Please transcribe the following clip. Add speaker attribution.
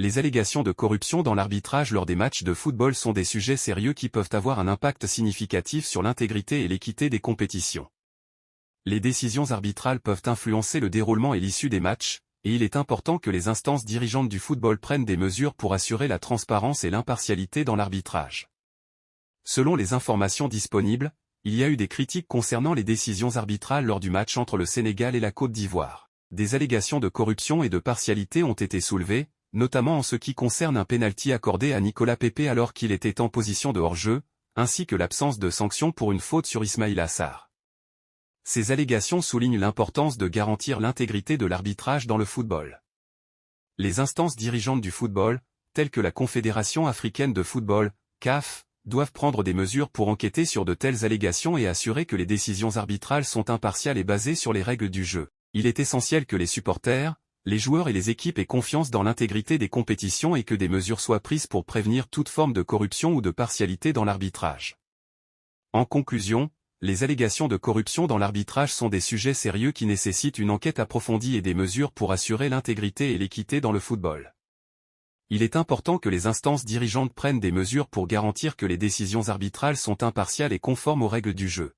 Speaker 1: Les allégations de corruption dans l'arbitrage lors des matchs de football sont des sujets sérieux qui peuvent avoir un impact significatif sur l'intégrité et l'équité des compétitions. Les décisions arbitrales peuvent influencer le déroulement et l'issue des matchs, et il est important que les instances dirigeantes du football prennent des mesures pour assurer la transparence et l'impartialité dans l'arbitrage. Selon les informations disponibles, il y a eu des critiques concernant les décisions arbitrales lors du match entre le Sénégal et la Côte d'Ivoire. Des allégations de corruption et de partialité ont été soulevées, notamment en ce qui concerne un pénalty accordé à Nicolas Pepe alors qu'il était en position de hors-jeu, ainsi que l'absence de sanction pour une faute sur Ismaïla Sarr. Ces allégations soulignent l'importance de garantir l'intégrité de l'arbitrage dans le football. Les instances dirigeantes du football, telles que la Confédération africaine de football, CAF, doivent prendre des mesures pour enquêter sur de telles allégations et assurer que les décisions arbitrales sont impartiales et basées sur les règles du jeu. Il est essentiel que les supporters, les joueurs et les équipes aient confiance dans l'intégrité des compétitions et que des mesures soient prises pour prévenir toute forme de corruption ou de partialité dans l'arbitrage. En conclusion, les allégations de corruption dans l'arbitrage sont des sujets sérieux qui nécessitent une enquête approfondie et des mesures pour assurer l'intégrité et l'équité dans le football. Il est important que les instances dirigeantes prennent des mesures pour garantir que les décisions arbitrales sont impartiales et conformes aux règles du jeu.